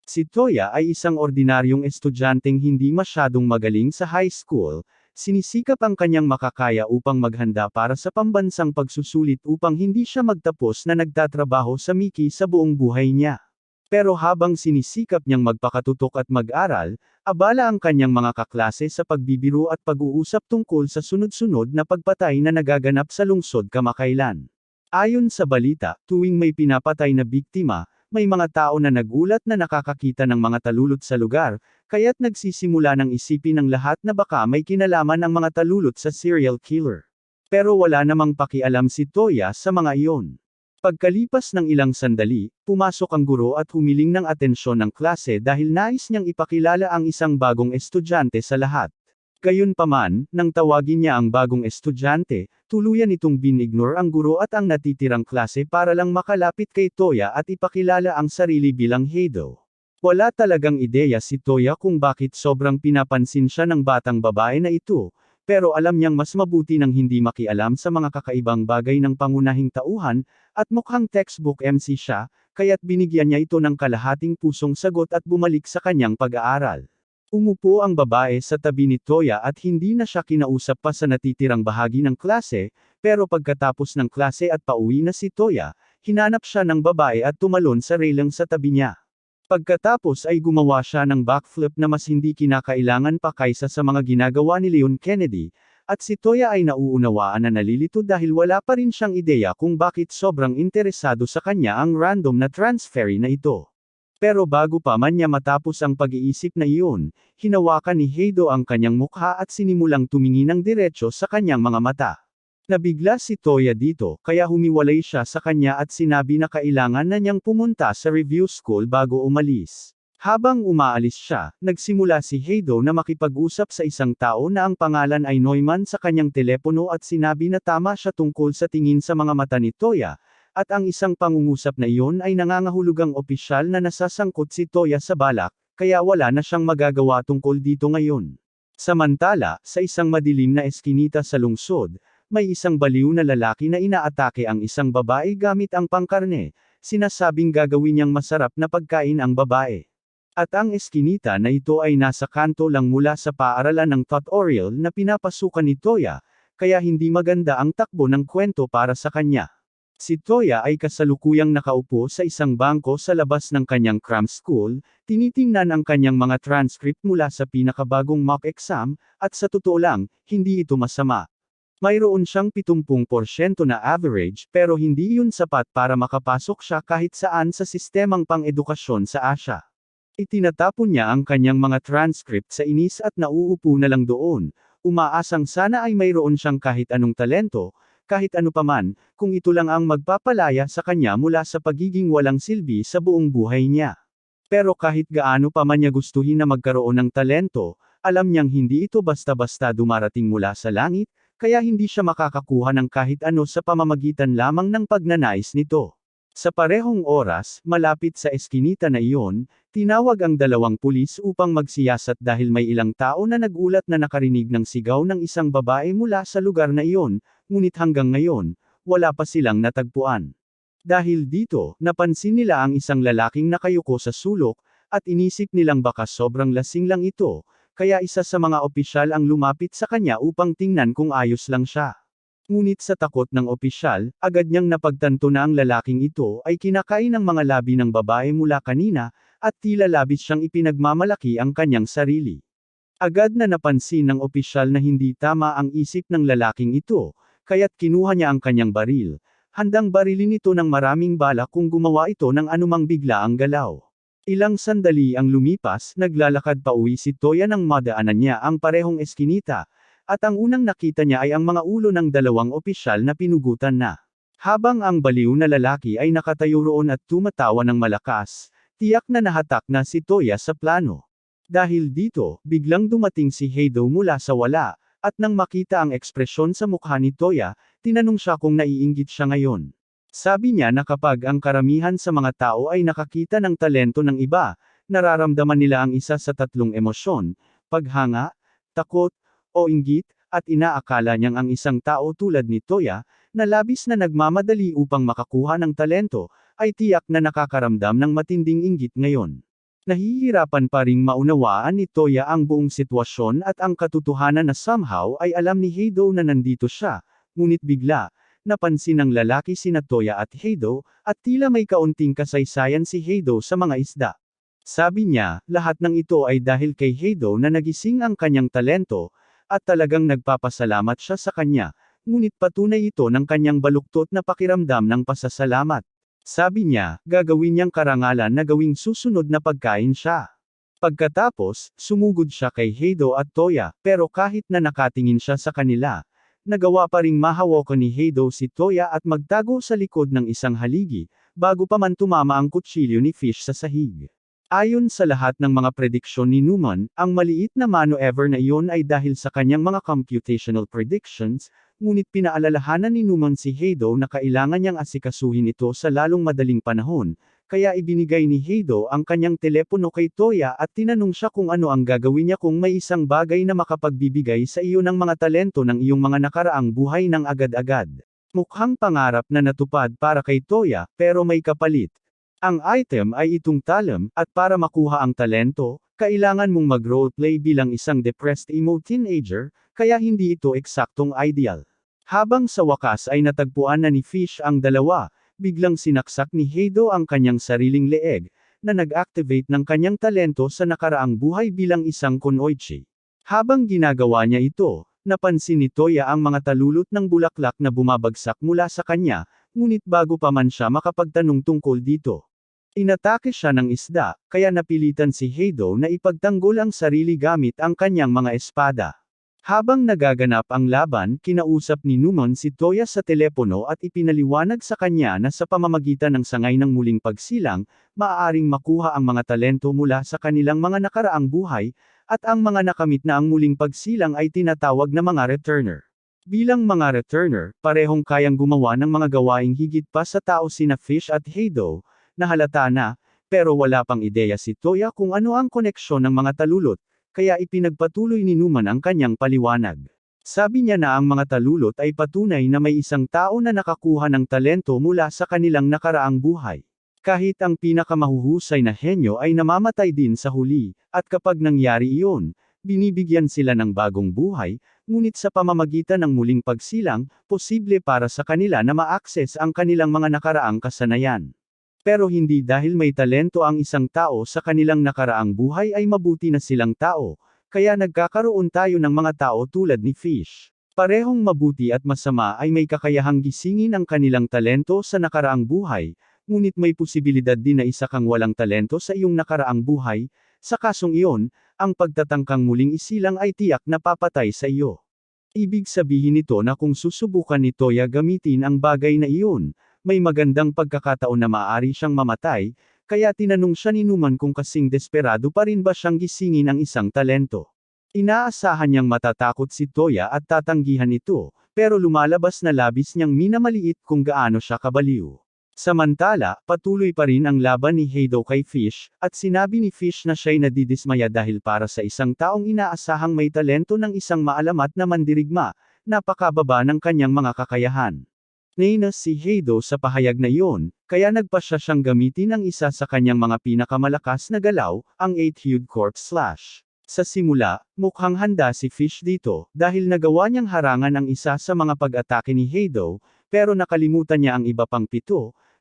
Si Toya ay isang ordinaryong estudyanteng hindi masyadong magaling sa high school, sinisikap ang kanyang makakaya upang maghanda para sa pambansang pagsusulit upang hindi siya magtapos na nagtatrabaho sa Mickey sa buong buhay niya. Pero habang sinisikap niyang magpakatutok at mag-aral, abala ang kanyang mga kaklase sa pagbibiro at pag-uusap tungkol sa sunod-sunod na pagpatay na nagaganap sa lungsod kamakailan. Ayon sa balita, tuwing may pinapatay na biktima, may mga tao na nagulat na nakakakita ng mga talulot sa lugar, kaya't nagsisimula ng isipin ng lahat na baka may kinalaman ang mga talulot sa serial killer. Pero wala namang pakialam si Toya sa mga iyon. Pagkalipas ng ilang sandali, pumasok ang guro at humiling ng atensyon ng klase dahil nais niyang ipakilala ang isang bagong estudyante sa lahat. Gayunpaman, nang tawagin niya ang bagong estudyante, tuluyan itong binignore ang guro at ang natitirang klase para lang makalapit kay Toya at ipakilala ang sarili bilang Heido. Wala talagang ideya si Toya kung bakit sobrang pinapansin siya ng batang babae na ito, pero alam niyang mas mabuti nang hindi makialam sa mga kakaibang bagay ng pangunahing tauhan, at mukhang textbook MC siya, kaya't binigyan niya ito ng kalahating pusong sagot at bumalik sa kanyang pag-aaral. Umupo ang babae sa tabi ni Toya at hindi na siya kinausap pa sa natitirang bahagi ng klase, pero pagkatapos ng klase at pauwi na si Toya, hinanap siya ng babae at tumalon sa railing sa tabi niya. Pagkatapos ay gumawa siya ng backflip na mas hindi kinakailangan pa kaysa sa mga ginagawa ni Leon Kennedy, at si Toya ay nauunawaan na nalilito dahil wala pa rin siyang ideya kung bakit sobrang interesado sa kanya ang random na transferee na ito. Pero bago pa man niya matapos ang pag-iisip na iyon, hinawakan ni Heido ang kanyang mukha at sinimulang tumingin ng diretso sa kanyang mga mata. Nabigla si Toya dito, kaya humiwalay siya sa kanya at sinabi na kailangan na niyang pumunta sa review school bago umalis. Habang umaalis siya, nagsimula si Heido na makipag-usap sa isang tao na ang pangalan ay Neumann sa kanyang telepono at sinabi na tama siya tungkol sa tingin sa mga mata ni Toya, at ang isang pangungusap na iyon ay nangangahulugang opisyal na nasasangkot si Toya sa balak, kaya wala na siyang magagawa tungkol dito ngayon. Samantala, sa isang madilim na eskinita sa lungsod, may isang baliw na lalaki na inaatake ang isang babae gamit ang pangkarne, sinasabing gagawin niyang masarap na pagkain ang babae. At ang eskinita na ito ay nasa kanto lang mula sa paaralan ng tutorial na pinapasukan ni Toya, kaya hindi maganda ang takbo ng kwento para sa kanya. Si Toya ay kasalukuyang nakaupo sa isang bangko sa labas ng kanyang cram school, tinitingnan ang kanyang mga transcript mula sa pinakabagong mock exam, at sa totoo lang, hindi ito masama. Mayroon siyang 70% na average pero hindi yun sapat para makapasok siya kahit saan sa sistemang pang-edukasyon sa Asia. Itinatapon niya ang kanyang mga transcript sa inis at nauupo na lang doon, umaasang sana ay mayroon siyang kahit anong talento, kahit ano paman, kung ito lang ang magpapalaya sa kanya mula sa pagiging walang silbi sa buong buhay niya. Pero kahit gaano pa man niya gustuhin na magkaroon ng talento, alam niyang hindi ito basta-basta dumarating mula sa langit, kaya hindi siya makakakuha ng kahit ano sa pamamagitan lamang ng pagnanais nito. Sa parehong oras, malapit sa eskinita na iyon, tinawag ang dalawang pulis upang magsiyasat dahil may ilang tao na nagulat na nakarinig ng sigaw ng isang babae mula sa lugar na iyon, ngunit hanggang ngayon, wala pa silang natagpuan. Dahil dito, napansin nila ang isang lalaking nakayuko sa sulok, at inisip nilang baka sobrang lasing lang ito, kaya isa sa mga opisyal ang lumapit sa kanya upang tingnan kung ayos lang siya. Ngunit sa takot ng opisyal, agad niyang napagtanto na ang lalaking ito ay kinakain ng mga labi ng babae mula kanina, at tila labis siyang ipinagmamalaki ang kanyang sarili. Agad na napansin ng opisyal na hindi tama ang isip ng lalaking ito, kaya't kinuha niya ang kanyang baril, handang barilin ito ng maraming bala kung gumawa ito ng anumang biglaang galaw. Ilang sandali ang lumipas, naglalakad pa uwi si Toya nang madaanan niya ang parehong eskinita, at ang unang nakita niya ay ang mga ulo ng dalawang opisyal na pinugutan na. Habang ang baliw na lalaki ay nakatayo roon at tumatawa ng malakas, tiyak na nahatak na si Toya sa plano. Dahil dito, biglang dumating si Heido mula sa wala, at nang makita ang ekspresyon sa mukha ni Toya, tinanong siya kung naiinggit siya ngayon. Sabi niya na kapag ang karamihan sa mga tao ay nakakita ng talento ng iba, nararamdaman nila ang isa sa tatlong emosyon, paghanga, takot, o inggit, at inaakala niyang ang isang tao tulad ni Toya, na labis na nagmamadali upang makakuha ng talento, ay tiyak na nakakaramdam ng matinding inggit ngayon. Nahihirapan pa ring maunawaan ni Toya ang buong sitwasyon at ang katotohanan na somehow ay alam ni Heido na nandito siya, ngunit bigla, napansin ng lalaki sina Toya at Heido, at tila may kaunting kasaysayan si Heido sa mga isda. Sabi niya, lahat ng ito ay dahil kay Heido na nagising ang kanyang talento, at talagang nagpapasalamat siya sa kanya, ngunit patunay ito ng kanyang baluktot na pakiramdam ng pasasalamat. Sabi niya, gagawin niyang karangalan na gawing susunod na pagkain siya. Pagkatapos, sumugod siya kay Heido at Toya, pero kahit na nakatingin siya sa kanila, nagawa pa ring mahawakan ni Heido si Toya at magtago sa likod ng isang haligi, bago pa man tumama ang kutsilyo ni Fish sa sahig. Ayon sa lahat ng mga prediksyon ni Newman, ang maliit na maneuver na iyon ay dahil sa kanyang mga computational predictions, ngunit pinaalalahanan ni Newman si Heido na kailangan niyang asikasuhin ito sa lalong madaling panahon, kaya ibinigay ni Heido ang kanyang telepono kay Toya at tinanong siya kung ano ang gagawin niya kung may isang bagay na makapagbibigay sa iyo ng mga talento ng iyong mga nakaraang buhay ng agad-agad. Mukhang pangarap na natupad para kay Toya, pero may kapalit. Ang item ay itong talent, at para makuha ang talento, kailangan mong mag-roleplay bilang isang depressed emo teenager, kaya hindi ito eksaktong ideal. Habang sa wakas ay natagpuan na ni Fish ang dalawa, biglang sinaksak ni Heido ang kanyang sariling leeg, na nag-activate ng kanyang talento sa nakaraang buhay bilang isang kunoichi. Habang ginagawa niya ito, napansin ni Toya ang mga talulot ng bulaklak na bumabagsak mula sa kanya, ngunit bago pa man siya makapagtanong tungkol dito, inatake siya ng isda, kaya napilitan si Heido na ipagtanggol ang sarili gamit ang kanyang mga espada. Habang nagaganap ang laban, kinausap ni Newman si Toya sa telepono at ipinaliwanag sa kanya na sa pamamagitan ng sangay ng muling pagsilang, maaaring makuha ang mga talento mula sa kanilang mga nakaraang buhay, at ang mga nakamit na ang muling pagsilang ay tinatawag na mga returner. Bilang mga returner, parehong kayang gumawa ng mga gawaing higit pa sa tao sina Fish at Heido, na halata na, pero wala pang ideya si Toya kung ano ang koneksyon ng mga talulot, kaya ipinagpatuloy ni Newman ang kanyang paliwanag. Sabi niya na ang mga talulot ay patunay na may isang tao na nakakuha ng talento mula sa kanilang nakaraang buhay. Kahit ang pinakamahuhusay na henyo ay namamatay din sa huli, at kapag nangyari iyon, binibigyan sila ng bagong buhay, ngunit sa pamamagitan ng muling pagsilang, posible para sa kanila na ma-access ang kanilang mga nakaraang kasanayan. Pero hindi dahil may talento ang isang tao sa kanilang nakaraang buhay ay mabuti na silang tao, kaya nagkakaroon tayo ng mga tao tulad ni Fish. Parehong mabuti at masama ay may kakayahang gisingin ang kanilang talento sa nakaraang buhay, ngunit may posibilidad din na isa kang walang talento sa iyong nakaraang buhay, sa kasong iyon, ang pagtatangkang muling isilang ay tiyak na papatay sa iyo. Ibig sabihin nito na kung susubukan ni Toya gamitin ang bagay na iyon, may magandang pagkakataon na maaari siyang mamatay, kaya tinanong siya ni Newman kung kasing desperado pa rin ba siyang gisingin ang isang talento. Inaasahan niyang matatakot si Toya at tatanggihan ito, pero lumalabas na labis niyang minamaliit kung gaano siya kabaliw. Samantala, patuloy pa rin ang laban ni Heido kay Fish, at sinabi ni Fish na siya'y nadidismaya dahil para sa isang taong inaasahang may talento ng isang maalamat na mandirigma, napakababa ng kanyang mga kakayahan. Nainis si Heido sa pahayag na iyon, kaya nagpasya siyang gamitin ang isa sa kanyang mga pinakamalakas na galaw, ang 8-hued corpse slash. Sa simula, mukhang handa si Fish dito, dahil nagawa niyang harangan ang isa sa mga pag-atake ni Heido, pero nakalimutan niya ang iba pang 7,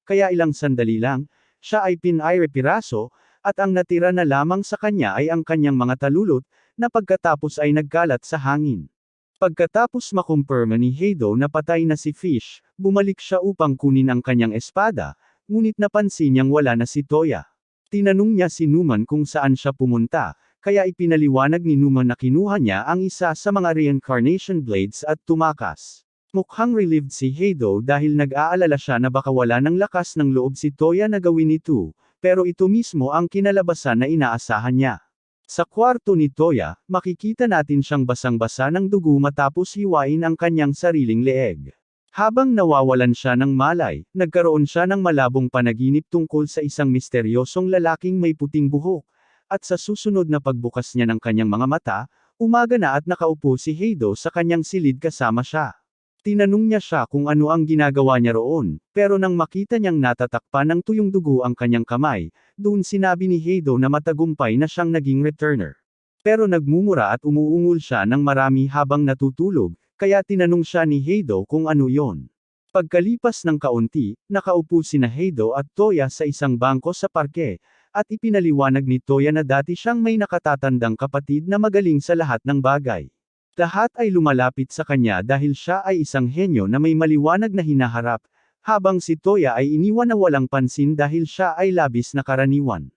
kaya ilang sandali lang, siya ay pinay-piraso, at ang natira na lamang sa kanya ay ang kanyang mga talulot, na pagkatapos ay nagkalat sa hangin. Pagkatapos makumpirma ni Heido na patay na si Fish, bumalik siya upang kunin ang kanyang espada, ngunit napansin niyang wala na si Toya. Tinanong niya si Newman kung saan siya pumunta, kaya ipinaliwanag ni Newman na kinuha niya ang isa sa mga reincarnation blades at tumakas. Mukhang relieved si Heido dahil nag-aalala siya na baka wala ng lakas ng loob si Toya na gawin ito, pero ito mismo ang kinalabasan na inaasahan niya. Sa kwarto ni Toya, makikita natin siyang basang-basa ng dugo matapos hiwain ang kanyang sariling leeg. Habang nawawalan siya ng malay, nagkaroon siya ng malabong panaginip tungkol sa isang misteryosong lalaking may puting buhok, at sa susunod na pagbukas niya ng kanyang mga mata, umaga na at nakaupo si Heido sa kanyang silid kasama siya. Tinanong niya siya kung ano ang ginagawa niya roon, pero nang makita niyang natatakpan ng tuyong dugo ang kanyang kamay, doon sinabi ni Heido na matagumpay na siyang naging returner. Pero nagmumura at umuungol siya ng marami habang natutulog, kaya tinanong siya ni Heido kung ano yon. Pagkalipas ng kaunti, nakaupo sina Heido at Toya sa isang bangko sa parke, at ipinaliwanag ni Toya na dati siyang may nakatatandang kapatid na magaling sa lahat ng bagay. Lahat ay lumalapit sa kanya dahil siya ay isang henyo na may maliwanag na hinaharap, habang si Toya ay iniwan na walang pansin dahil siya ay labis na karaniwan.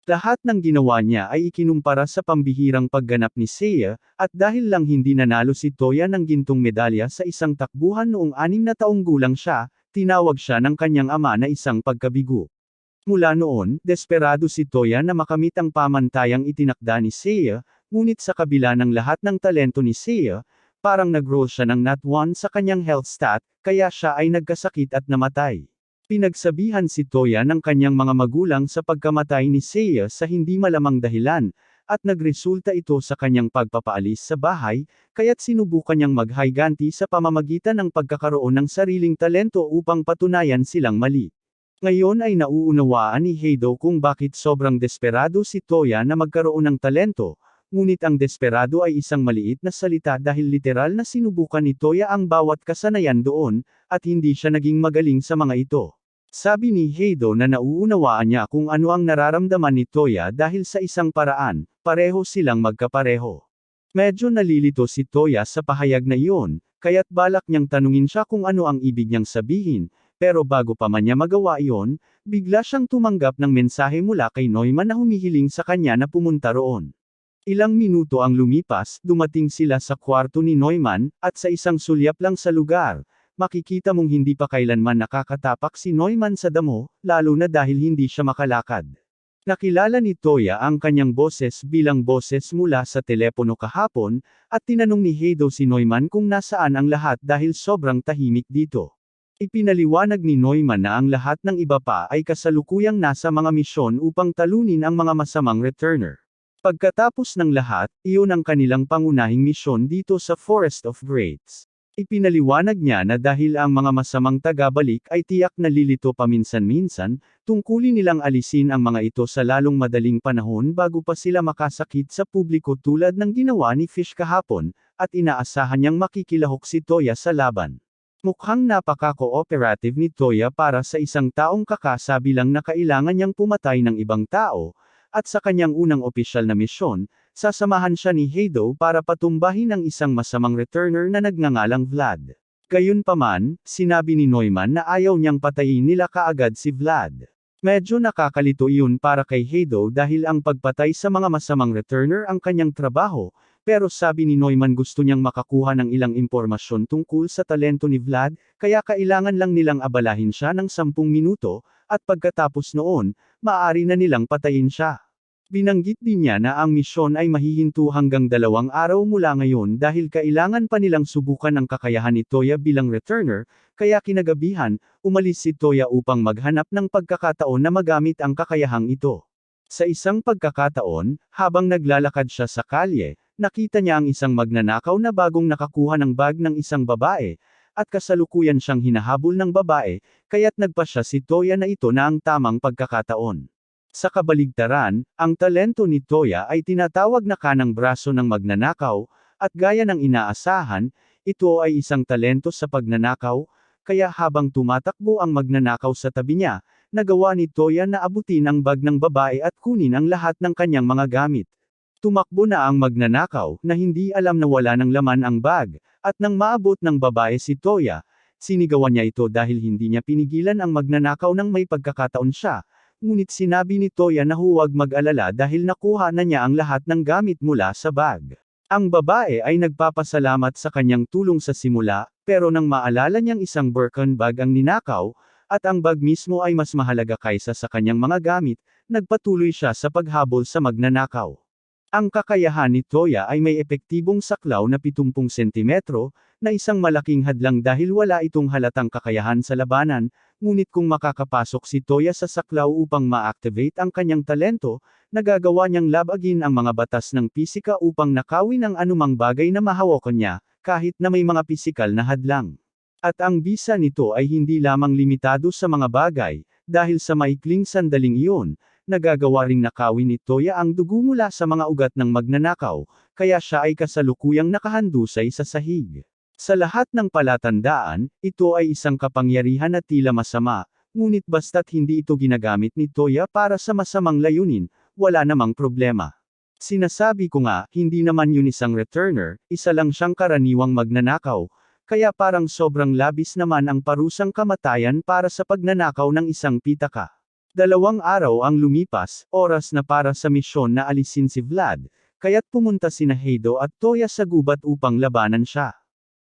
Lahat ng ginawa niya ay ikinumpara sa pambihirang pagganap ni Seiya, at dahil lang hindi nanalo si Toya ng gintong medalya sa isang takbuhan noong 6 na taong gulang siya, tinawag siya ng kanyang ama na isang pagkabigo. Mula noon, desperado si Toya na makamit ang pamantayang itinakda ni Seiya, ngunit sa kabila ng lahat ng talento ni Seiya, parang nag-roll siya ng not 1 sa kanyang health stat, kaya siya ay nagkasakit at namatay. Pinagsabihan si Toya ng kanyang mga magulang sa pagkamatay ni Seiya sa hindi malamang dahilan, at nagresulta ito sa kanyang pagpapaalis sa bahay, kaya't sinubukan niyang maghiganti sa pamamagitan ng pagkakaroon ng sariling talento upang patunayan silang mali. Ngayon ay nauunawaan ni Heido kung bakit sobrang desperado si Toya na magkaroon ng talento, ngunit ang desperado ay isang maliit na salita dahil literal na sinubukan ni Toya ang bawat kasanayan doon, at hindi siya naging magaling sa mga ito. Sabi ni Heido na nauunawaan niya kung ano ang nararamdaman ni Toya dahil sa isang paraan, pareho silang magkapareho. Medyo nalilito si Toya sa pahayag na iyon, kaya't balak niyang tanungin siya kung ano ang ibig niyang sabihin, pero bago pa man niya magawa iyon, bigla siyang tumanggap ng mensahe mula kay Neumann na humihiling sa kanya na pumunta roon. Ilang minuto ang lumipas, dumating sila sa kwarto ni Neumann, at sa isang sulyap lang sa lugar, makikita mong hindi pa kailanman nakakatapak si Neumann sa damo, lalo na dahil hindi siya makalakad. Nakilala ni Toya ang kanyang boses bilang boses mula sa telepono kahapon, at tinanong ni Heido si Neumann kung nasaan ang lahat dahil sobrang tahimik dito. Ipinaliwanag ni Neumann na ang lahat ng iba pa ay kasalukuyang nasa mga misyon upang talunin ang mga masamang returner. Pagkatapos ng lahat, iyon ang kanilang pangunahing misyon dito sa Forest of Greats. Ipinaliwanag niya na dahil ang mga masamang tagabalik ay tiyak na lilito paminsan-minsan, tungkulin nilang alisin ang mga ito sa lalong madaling panahon bago pa sila makasakit sa publiko tulad ng ginawa ni Fish kahapon, at inaasahan niyang makikilahok si Toya sa laban. Mukhang napaka-cooperative ni Toya para sa isang taong kakasabi lang na kailangan niyang pumatay ng ibang tao, at sa kanyang unang opisyal na misyon, sasamahan siya ni Heido para patumbahin ang isang masamang returner na nagngangalang Vlad. Gayunpaman, sinabi ni Neumann na ayaw niyang patayin nila kaagad si Vlad. Medyo nakakalito iyon para kay Heido dahil ang pagpatay sa mga masamang returner ang kanyang trabaho, pero sabi ni Neumann gusto niyang makakuha ng ilang impormasyon tungkol sa talento ni Vlad, kaya kailangan lang nilang abalahin siya ng 10 minuto, at pagkatapos noon, maaari na nilang patayin siya. Binanggit din niya na ang misyon ay mahihinto hanggang 2 araw mula ngayon dahil kailangan pa nilang subukan ang kakayahan ni Toya bilang returner, kaya kinagabihan, umalis si Toya upang maghanap ng pagkakataon na magamit ang kakayahang ito. Sa isang pagkakataon, habang naglalakad siya sa kalye, nakita niya ang isang magnanakaw na bagong nakakuha ng bag ng isang babae, at kasalukuyan siyang hinahabol ng babae, kaya't nagpasya si Toya na ito na ang tamang pagkakataon. Sa kabaligtaran, ang talento ni Toya ay tinatawag na kanang braso ng magnanakaw, at gaya ng inaasahan, ito ay isang talento sa pagnanakaw, kaya habang tumatakbo ang magnanakaw sa tabi niya, nagawa ni Toya na abutin ang bag ng babae at kunin ang lahat ng kanyang mga gamit. Tumakbo na ang magnanakaw, na hindi alam na wala ng laman ang bag, at nang maabot ng babae si Toya, sinigawan niya ito dahil hindi niya pinigilan ang magnanakaw nang may pagkakataon siya. Ngunit sinabi ni Toya na huwag mag-alala dahil nakuha na niya ang lahat ng gamit mula sa bag. Ang babae ay nagpapasalamat sa kanyang tulong sa simula, pero nang maalala niyang isang Birkin bag ang ninakaw, at ang bag mismo ay mas mahalaga kaysa sa kanyang mga gamit, nagpatuloy siya sa paghabol sa magnanakaw. Ang kakayahan ni Toya ay may epektibong saklaw na 70 sentimetro, na isang malaking hadlang dahil wala itong halatang kakayahan sa labanan, ngunit kung makakapasok si Toya sa saklaw upang ma-activate ang kanyang talento, nagagawa niyang labagin ang mga batas ng pisika upang nakawin ang anumang bagay na mahawakan niya, kahit na may mga pisikal na hadlang. At ang bisa nito ay hindi lamang limitado sa mga bagay, dahil sa maikling sandaling iyon, nagagawa ring nakawin ni Toya ang dugo mula sa mga ugat ng magnanakaw, kaya siya ay kasalukuyang nakahandusay sa sahig. Sa lahat ng palatandaan, ito ay isang kapangyarihan na tila masama, ngunit basta't hindi ito ginagamit ni Toya para sa masamang layunin, wala namang problema. Sinasabi ko nga, hindi naman yun isang returner, isa lang siyang karaniwang magnanakaw, kaya parang sobrang labis naman ang parusang kamatayan para sa pagnanakaw ng isang pitaka. 2 araw ang lumipas, oras na para sa misyon na alisin si Vlad, kaya't pumunta sina Heido at Toya sa gubat upang labanan siya.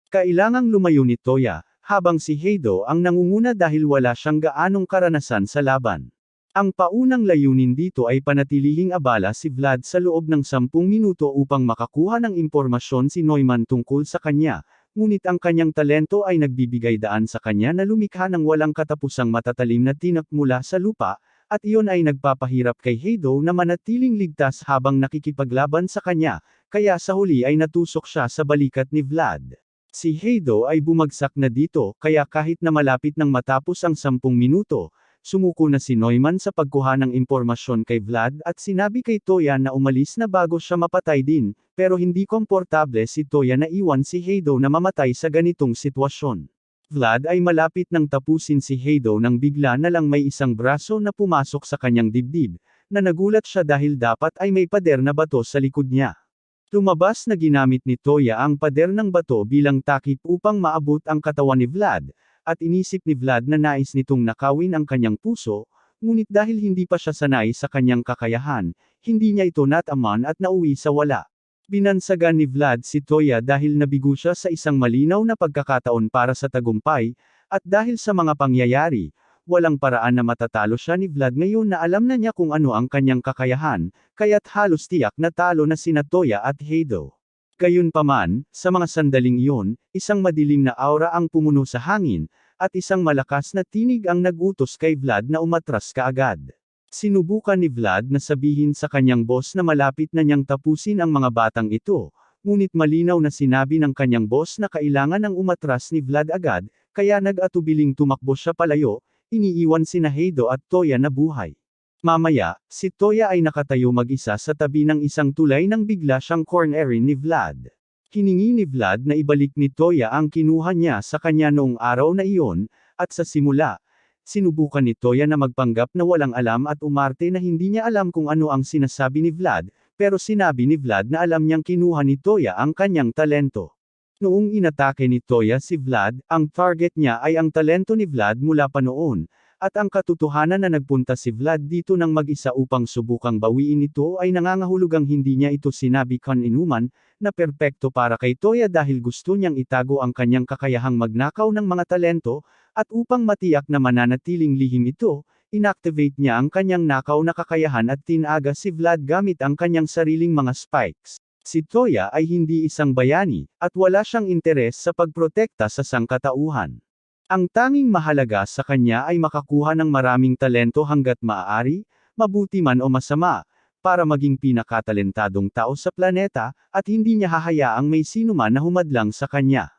Kailangang lumayo ni Toya, habang si Heido ang nangunguna dahil wala siyang gaanong karanasan sa laban. Ang paunang layunin dito ay panatilihing abala si Vlad sa loob ng 10 minuto upang makakuha ng impormasyon si Neumann tungkol sa kanya, ngunit ang kanyang talento ay nagbibigay daan sa kanya na lumikha ng walang katapusang matatalim na tinak mula sa lupa, at iyon ay nagpapahirap kay Heido na manatiling ligtas habang nakikipaglaban sa kanya, kaya sa huli ay natusok siya sa balikat ni Vlad. Si Heido ay bumagsak na dito, kaya kahit na malapit nang matapos ang 10 minuto, sumuko na si Neumann sa pagkuha ng impormasyon kay Vlad at sinabi kay Toya na umalis na bago siya mapatay din, pero hindi komportable si Toya na iwan si Heido na mamatay sa ganitong sitwasyon. Vlad ay malapit nang tapusin si Heido nang bigla na lang may isang braso na pumasok sa kanyang dibdib, na nagulat siya dahil dapat ay may pader na bato sa likod niya. Lumabas na ginamit ni Toya ang pader ng bato bilang takip upang maabot ang katawan ni Vlad, at inisip ni Vlad na nais nitong nakawin ang kanyang puso, ngunit dahil hindi pa siya sanay sa kanyang kakayahan, hindi niya ito nataman at nauwi sa wala. Binansagan ni Vlad si Toya dahil nabigo siya sa isang malinaw na pagkakataon para sa tagumpay, at dahil sa mga pangyayari, walang paraan na matatalo siya ni Vlad ngayon na alam na niya kung ano ang kanyang kakayahan, kaya't halos tiyak na talo na sina Toya at Heido. Gayunpaman, sa mga sandaling iyon, isang madilim na aura ang pumuno sa hangin, at isang malakas na tinig ang nag-utos kay Vlad na umatras kaagad. Sinubukan ni Vlad na sabihin sa kanyang boss na malapit na niyang tapusin ang mga batang ito, ngunit malinaw na sinabi ng kanyang boss na kailangan ng umatras ni Vlad agad, kaya nag-atubiling tumakbo siya palayo, iniiwan sina Heido at Toya na buhay. Mamaya, si Toya ay nakatayo mag-isa sa tabi ng isang tulay nang bigla siyang cornerin ni Vlad. Hiningi ni Vlad na ibalik ni Toya ang kinuha niya sa kanya noong araw na iyon, at sa simula, sinubukan ni Toya na magpanggap na walang alam at umarte na hindi niya alam kung ano ang sinasabi ni Vlad, pero sinabi ni Vlad na alam niyang kinuha ni Toya ang kanyang talento. Noong inatake ni Toya si Vlad, ang target niya ay ang talento ni Vlad mula pa noon. At ang katotohanan na nagpunta si Vlad dito ng mag-isa upang subukang bawiin ito ay nangangahulugang hindi niya ito sinabi kaninuman, na perpekto para kay Toya dahil gusto niyang itago ang kanyang kakayahang magnakaw ng mga talento, at upang matiyak na mananatiling lihim ito, inactivate niya ang kanyang nakaw na kakayahan at tinaga si Vlad gamit ang kanyang sariling mga spikes. Si Toya ay hindi isang bayani, at wala siyang interes sa pagprotekta sa sangkatauhan. Ang tanging mahalaga sa kanya ay makakuha ng maraming talento hanggat maaari, mabuti man o masama, para maging pinakatalentadong tao sa planeta, at hindi niya hahayaang may sinuman na humadlang sa kanya.